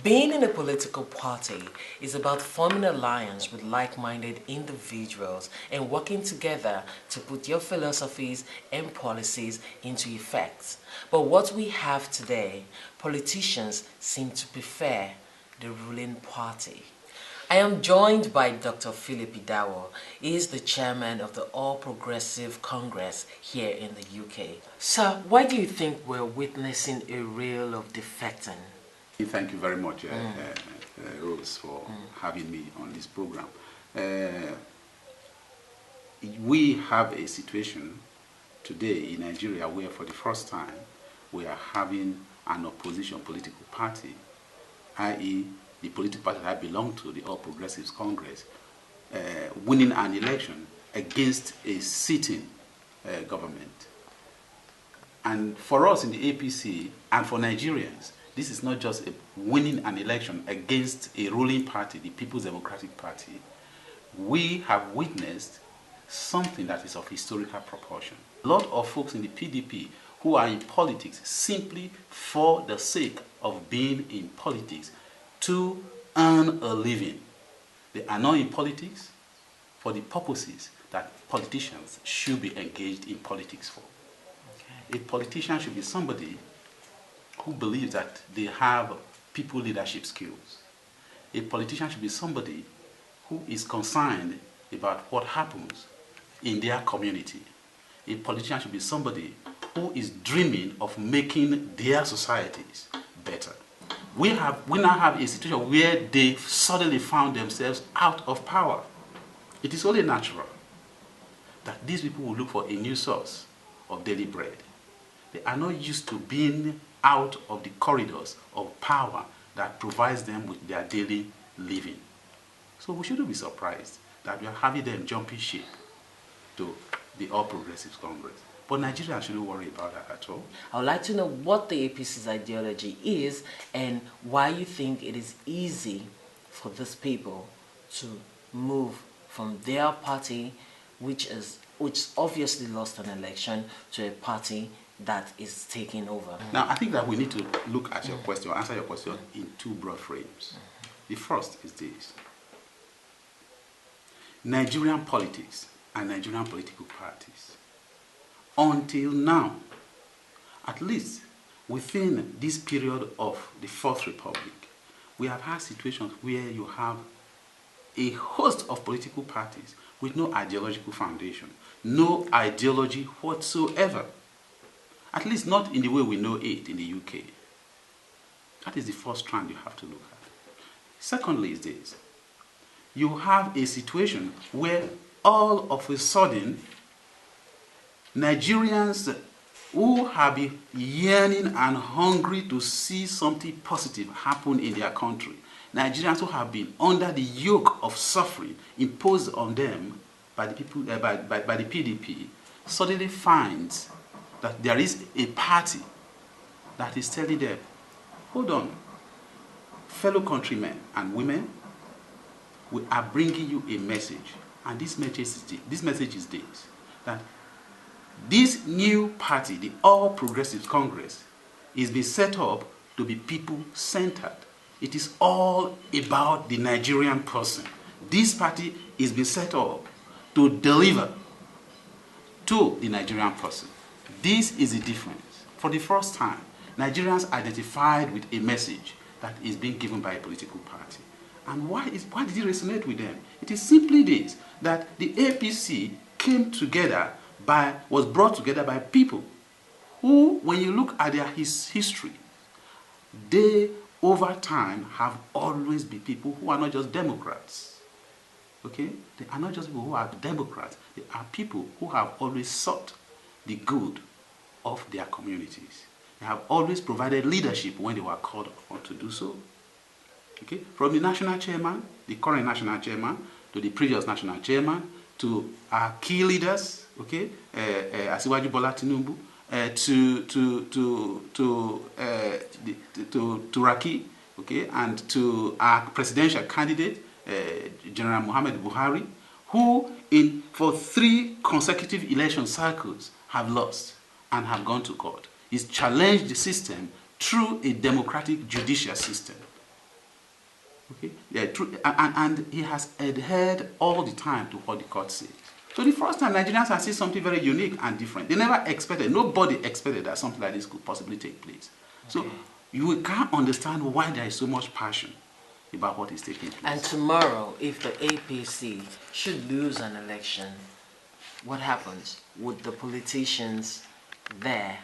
Being in a political party is about forming an alliance with like-minded individuals and working together to put your philosophies and policies into effect. But what we have today, politicians seem to prefer the ruling party. I am joined by Dr. Idaewor. He is the chairman of the All Progressive Congress here in the UK. Sir, why do you think we're witnessing a reel of defecting? Thank you very much, Rose, for having me on this program. We have a situation today in Nigeria where for the first time we are having an opposition political party, i.e. the political party that I belong to, the All Progressives Congress, winning an election against a sitting government. And for us in the APC and for Nigerians, this is not just winning an election against a ruling party, the People's Democratic Party. We have witnessed something that is of historical proportion. A lot of folks in the PDP who are in politics simply for the sake of being in politics to earn a living. They are not in politics for the purposes that politicians should be engaged in politics for. Okay. A politician should be somebody who believes that they have people leadership skills. A politician should be somebody who is concerned about what happens in their community. A politician should be somebody who is dreaming of making their societies better. We now have a situation where they suddenly found themselves out of power. It is only natural that these people will look for a new source of daily bread. They are not used to being out of the corridors of power that provides them with their daily living. So we shouldn't be surprised that we are having them jumping ship to the All Progressives Congress. But Nigerians shouldn't worry about that at all. I would like to know what the APC's ideology is and why you think it is easy for these people to move from their party, which obviously lost an election, to a party that is taking over. Now, I think that we need to look at your question, answer your question in two broad frames. The first is this. Nigerian politics and Nigerian political parties, until now, at least within this period of the Fourth Republic, we have had situations where you have a host of political parties with no ideological foundation, no ideology whatsoever. At least not in the way we know it in the UK. That is the first trend you have to look at. Secondly is this. You have a situation where all of a sudden, Nigerians who have been yearning and hungry to see something positive happen in their country, Nigerians who have been under the yoke of suffering imposed on them by the people, by the PDP, suddenly finds that there is a party that is telling them, hold on, fellow countrymen and women, we are bringing you a message. And this message is this, that this new party, the All Progressives Congress, is being set up to be people-centered. It is all about the Nigerian person. This party is being set up to deliver to the Nigerian person. This is the difference. For the first time, Nigerians identified with a message that is being given by a political party. And why did it resonate with them? It is simply this, that the APC was brought together by people who, when you look at their history, they, over time, have always been people who are not just Democrats. Okay? They are not just people who are Democrats. They are people who have always sought the good of their communities. They have always provided leadership when they were called upon to do so. Okay? From the national chairman, the current national chairman, to the previous national chairman, to our key leaders, okay, Asiwaju Bola Tinubu, to Raki, okay, and to our presidential candidate, General Muhammad Buhari, who for 3 consecutive election cycles have lost and have gone to court. He's challenged the system through a democratic judicial system. Okay? Yeah, true, and he has adhered all the time to what the court says. So the first time Nigerians have seen something very unique and different. They never expected, nobody expected that something like this could possibly take place. So Okay. you can't understand why there is so much passion about what is taking place. And tomorrow, if the APC should lose an election, what happens? Would the politicians there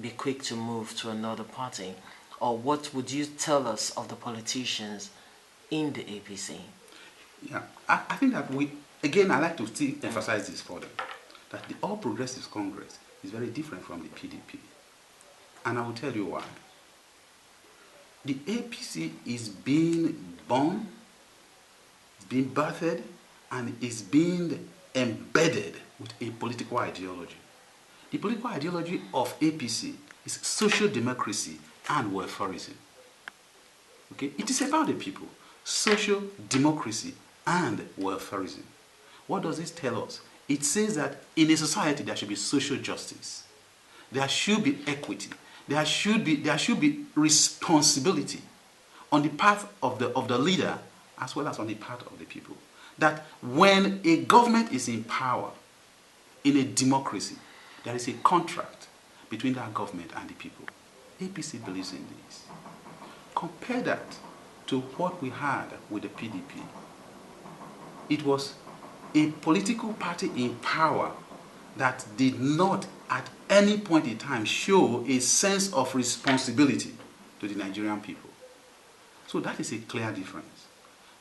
be quick to move to another party? Or what would you tell us of the politicians in the APC? Yeah, I think that again, I like to still emphasize this further, that the All Progressives Congress is very different from the PDP. And I will tell you why. The APC is being born, being birthed, and is being embedded with a political ideology. The political ideology of APC is social democracy and welfareism. Okay? It is about the people. Social democracy and welfareism. What does this tell us? It says that in a society there should be social justice. There should be equity. There should be responsibility on the part of the leader as well as on the part of the people. That when a government is in power in a democracy, there is a contract between that government and the people. APC believes in this. Compare that to what we had with the PDP. It was a political party in power that did not at any point in time show a sense of responsibility to the Nigerian people. So that is a clear difference.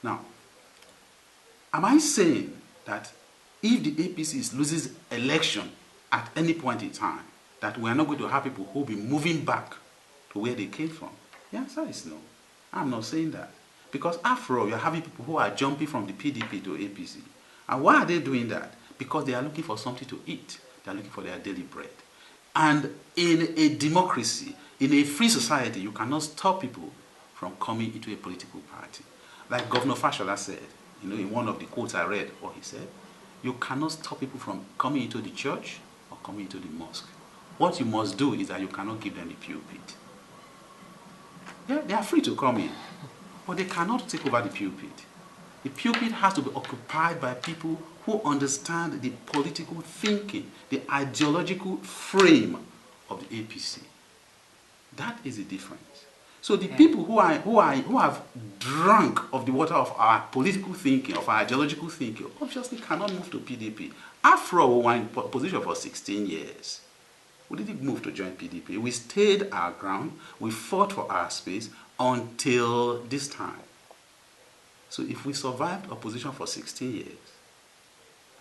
Now, am I saying that if the APC loses election at any point in time, that we are not going to have people who will be moving back to where they came from? The answer is no. I'm not saying that. Because after all, you're having people who are jumping from the PDP to APC. And why are they doing that? Because they are looking for something to eat. They are looking for their daily bread. And in a democracy, in a free society, you cannot stop people from coming into a political party. Like Governor Fashola said, in one of the quotes I read, what he said, you cannot stop people from coming into the church or coming into the mosque. What you must do is that you cannot give them the pulpit. Yeah, they are free to come in, but they cannot take over the pulpit. The pulpit has to be occupied by people who understand the political thinking, the ideological frame of the APC. That is the difference. So the people who have drunk of the water of our political thinking, of our ideological thinking, obviously cannot move to PDP. After all, we were in position for 16 years. We didn't move to join PDP. We stayed our ground. We fought for our space until this time. So if we survived opposition for 16 years,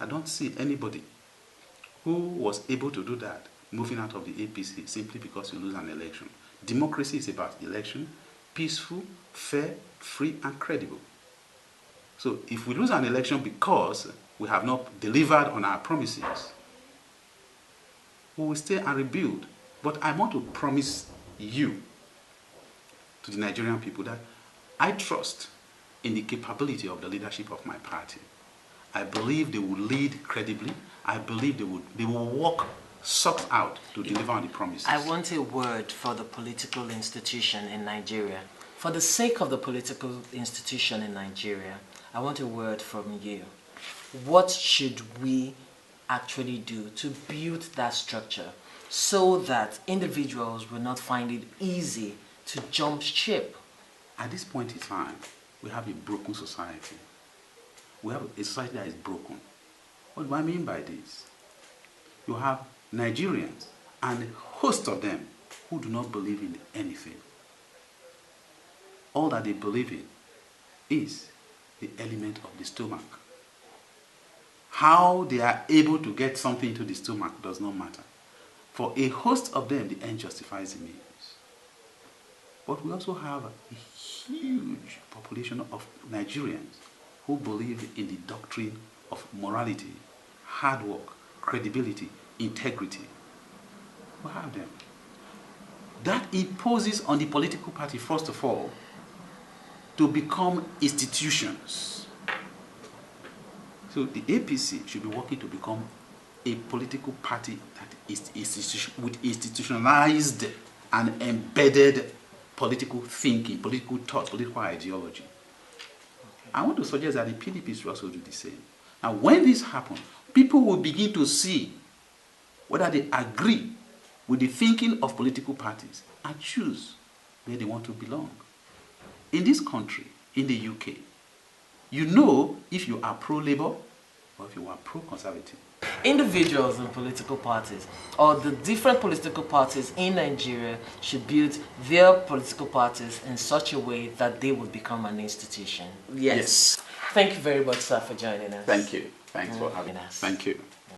I don't see anybody who was able to do that moving out of the APC simply because you lose an election. Democracy is about election, peaceful, fair, free, and credible. So if we lose an election because we have not delivered on our promises, we will stay and rebuild. But I want to promise you, to the Nigerian people, that I trust in the capability of the leadership of my party. I believe they will lead credibly. I believe they will work socks out to deliver on the promises. I want a word for the political institution in Nigeria. For the sake of the political institution in Nigeria, I want a word from you. What should we actually do to build that structure so that individuals will not find it easy to jump ship? At this point in time, we have a broken society. We have a society that is broken. What do I mean by this? You have Nigerians and a host of them who do not believe in anything. All that they believe in is the element of the stomach. How they are able to get something into the stomach does not matter. For a host of them, the end justifies the means. But we also have a huge population of Nigerians who believe in the doctrine of morality, hard work, credibility, integrity. We have them. That imposes on the political party, first of all, to become institutions. So the APC should be working to become a political party that is with institutionalized and embedded political thinking, political thought, political ideology. I want to suggest that the PDP should also do the same. Now, when this happens, people will begin to see whether they agree with the thinking of political parties and choose where they want to belong. In this country, in the UK, you know if you are pro-Labour or if you are pro-Conservative. Individuals and political parties, or the different political parties in Nigeria, should build their political parties in such a way that they will become an institution. Yes. Thank you very much, sir, for joining us. Thank you. Thanks for having us. Thank you.